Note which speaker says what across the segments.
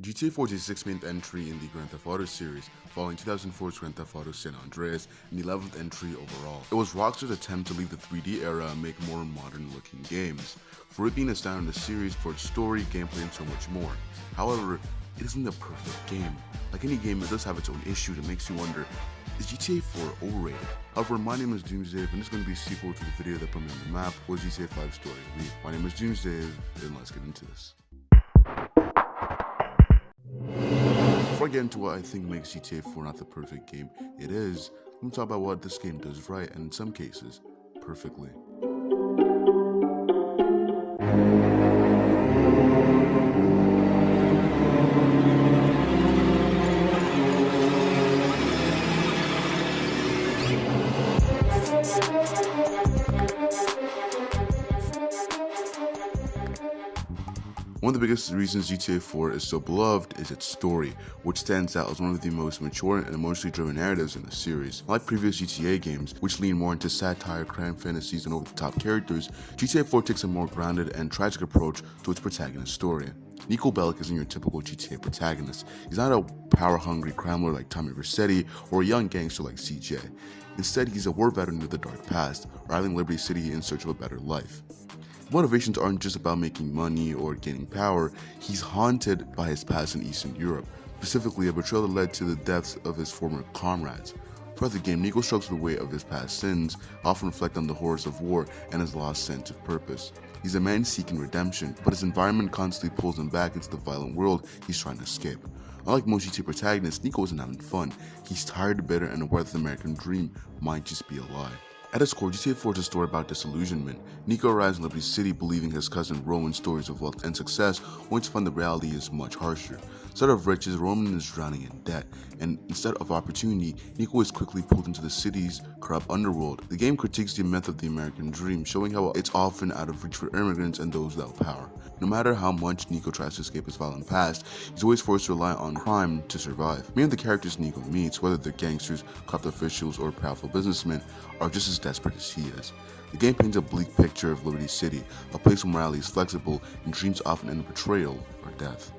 Speaker 1: GTA 4 is the 16th entry in the Grand Theft Auto series, following 2004's Grand Theft Auto San Andreas and the 11th entry overall. It was Rockstar's attempt to leave the 3D era and make more modern-looking games, for it being a standout in the series for its story, gameplay, and so much more. However, it isn't a perfect game. Like any game, it does have its own issue that makes you wonder, is GTA 4 overrated? However, my name is DoomsDave, and this is going to be a sequel to the video that put me on the map, was GTA 5 Story. My name is DoomsDave, and let's get into this. Before I get into what I think makes GTA 4 not the perfect game it is, let me talk about what this game does right, and in some cases, perfectly. One of the biggest reasons GTA 4 is so beloved is its story, which stands out as one of the most mature and emotionally driven narratives in the series. Unlike previous GTA games, which lean more into satire, crime fantasies, and over-the-top characters, GTA 4 takes a more grounded and tragic approach to its protagonist's story. Niko Bellic isn't your typical GTA protagonist. He's not a power-hungry crime lord like Tommy Vercetti or a young gangster like CJ. Instead, he's a war veteran of the dark past, rivaling Liberty City in search of a better life. Motivations aren't just about making money or gaining power. He's haunted by his past in Eastern Europe, specifically a betrayal that led to the deaths of his former comrades. Throughout the game, Niko struggles with the weight of his past sins, often reflect on the horrors of war and his lost sense of purpose. He's a man seeking redemption, but his environment constantly pulls him back into the violent world he's trying to escape. Unlike most GTA protagonists, Niko isn't having fun. He's tired, bitter, and aware that the American dream might just be a lie. At its core, GTA 4 is a story about disillusionment. Niko arrives in Liberty City believing his cousin Roman's stories of wealth and success, only to find the reality is much harsher. Instead of riches, Roman is drowning in debt, and instead of opportunity, Niko is quickly pulled into the city's corrupt underworld. The game critiques the myth of the American dream, showing how it's often out of reach for immigrants and those without power. No matter how much Niko tries to escape his violent past, he's always forced to rely on crime to survive. Many of the characters Niko meets, whether they're gangsters, corrupt officials, or powerful businessmen, are just as desperate as he is. The game paints a bleak picture of Liberty City, a place where morality is flexible and dreams often end in betrayal or death.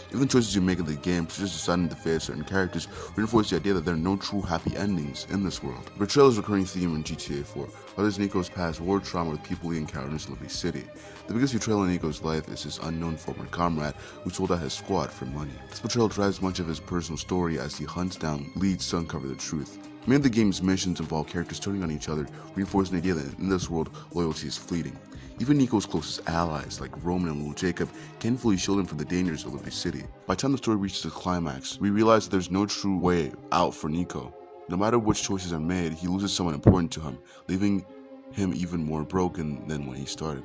Speaker 1: Even the choices you make in the game, such as deciding to fail certain characters, reinforce the idea that there are no true happy endings in this world. Betrayal is a recurring theme in GTA 4, whether it's Niko's past war trauma or the people he encounters in Liberty City. The biggest betrayal in Niko's life is his unknown former comrade who sold out his squad for money. This betrayal drives much of his personal story as he hunts down leads to uncover the truth. Many of the game's missions involve characters turning on each other, reinforcing the idea that in this world, loyalty is fleeting. Even Niko's closest allies, like Roman and Little Jacob, can't fully shield him from the dangers of Liberty City. By the time the story reaches its climax, we realize that there's no true way out for Niko. No matter which choices are made, he loses someone important to him, leaving him even more broken than when he started.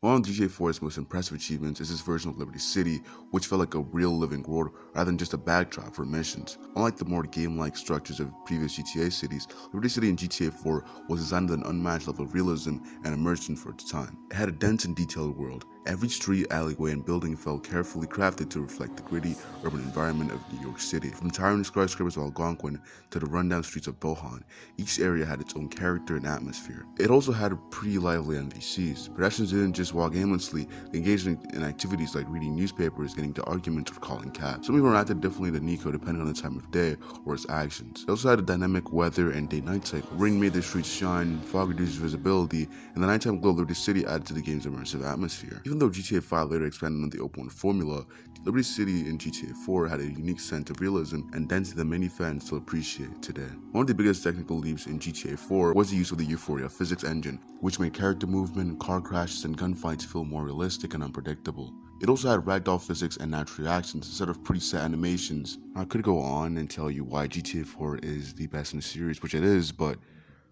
Speaker 1: One of GTA 4's most impressive achievements is its version of Liberty City, which felt like a real living world rather than just a backdrop for missions. Unlike the more game-like structures of previous GTA cities, Liberty City in GTA 4 was designed with an unmatched level of realism and immersion for its time. It had a dense and detailed world. Every street, alleyway, and building felt carefully crafted to reflect the gritty, urban environment of New York City. From the towering skyscrapers of Algonquin to the rundown streets of Bohan, each area had its own character and atmosphere. It also had pretty lively NPCs. Pedestrians didn't just walk aimlessly, they engaged in activities like reading newspapers, getting to arguments, or calling cabs. Some people acted differently than Niko depending on the time of day or his actions. It also had a dynamic weather and day-night cycle. Rain made the streets shine, fog reduced visibility, and the nighttime glow of Liberty City added to the game's immersive atmosphere. Even though GTA 5 later expanded on the open world formula, Liberty City in GTA 4 had a unique sense of realism and density that many fans still appreciate today. One of the biggest technical leaps in GTA 4 was the use of the Euphoria physics engine, which made character movement, car crashes, and gunfights feel more realistic and unpredictable. It also had ragdoll physics and natural reactions instead of preset animations. I could go on and tell you why GTA 4 is the best in the series, which it is, but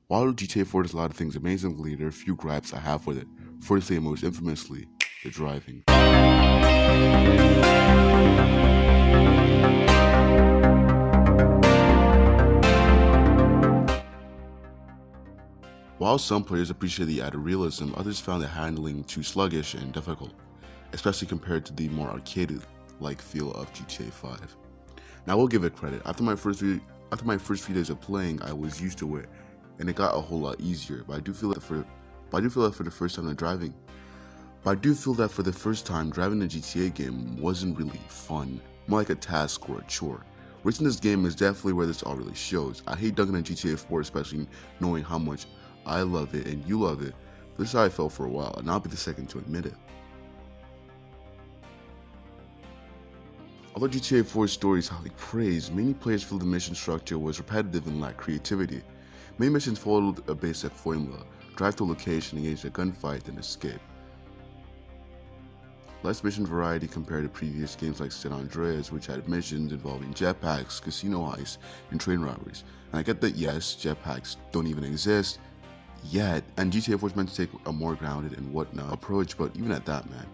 Speaker 1: while GTA 4 does a lot of things amazingly, there are a few gripes I have with it. Firstly and most infamously, the driving. While some players appreciate the added realism, others found the handling too sluggish and difficult, especially compared to the more arcade-like feel of GTA 5. Now I will give it credit. After my first few days of playing, I was used to it, and it got a whole lot easier. But I do feel that for the first time driving. But I do feel that for the first time, driving a GTA game wasn't really fun, more like a task or a chore. Which in this game is definitely where this all really shows. I hate dunking on GTA 4, especially knowing how much I love it and you love it. This is how I felt for a while, and I'll be the second to admit it. Although GTA 4's story is highly praised, many players feel the mission structure was repetitive and lacked creativity. Many missions followed a basic formula: drive to a location, engage in a gunfight, then escape. Less mission variety compared to previous games like San Andreas, which had missions involving jetpacks, casino heists, and train robberies. And I get that yes, jetpacks don't even exist yet, and GTA 4 is meant to take a more grounded and whatnot approach, but even at that, man.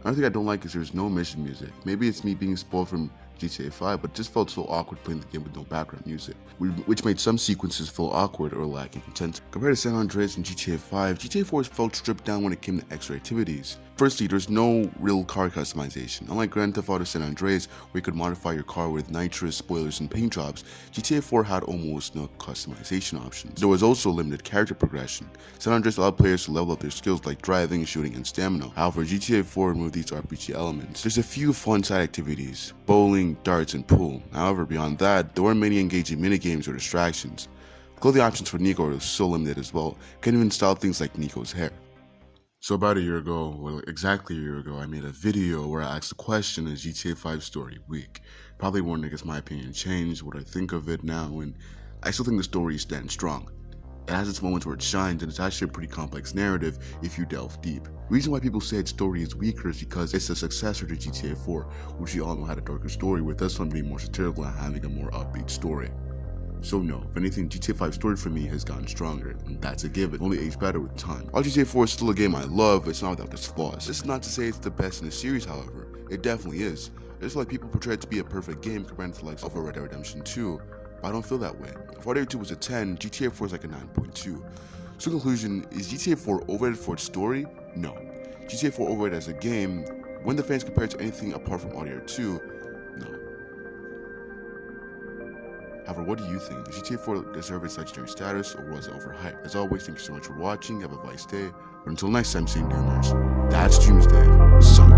Speaker 1: Another thing I don't like is there's no mission music. Maybe it's me being spoiled from GTA 5, but it just felt so awkward playing the game with no background music, which made some sequences feel awkward or lacking intensity. Compared to San Andreas and GTA 5, GTA 4 felt stripped down when it came to extra activities. Firstly, there's no real car customization. Unlike Grand Theft Auto San Andreas, where you could modify your car with nitrous, spoilers, and paint jobs, GTA 4 had almost no customization options. There was also limited character progression. San Andreas allowed players to level up their skills like driving, shooting, and stamina. However, GTA 4 removed these RPG elements. There's a few fun side activities: bowling, darts, and pool. However, beyond that, there weren't many engaging minigames or distractions. Clothing options for Nico are so limited as well. Can't even style things like Nico's hair. So about a year ago, well, exactly a year ago, I made a video where I asked the question, is GTA 5 story weak? Probably wondering if my opinion changed, what I think of it now, and I still think the story stands strong. It has its moments where it shines, and it's actually a pretty complex narrative if you delve deep. The reason why people say its story is weaker is because it's the successor to GTA 4, which we all know had a darker story, with this one being more satirical and having a more upbeat story. So no, if anything, GTA 5 story for me has gotten stronger, and that's a given, only aged better with time. While GTA 4 is still a game I love, it's not without its flaws. This is not to say it's the best in the series, however. It definitely is. I just feel like people portray it to be a perfect game compared to the likes of Red Dead Redemption 2, but I don't feel that way. If Red Dead 2 was a 10, GTA 4 is like a 9.2. So in conclusion, is GTA 4 overrated for its story? No. GTA 4 overrated as a game? When the fans compare it to anything apart from Red Dead 2? No. However, what do you think? Does GTA 4 deserve its legendary status, or was it overhyped? As always, thank you so much for watching, have a nice day, but until next time, stay Doomers. That's DoomsDave, signing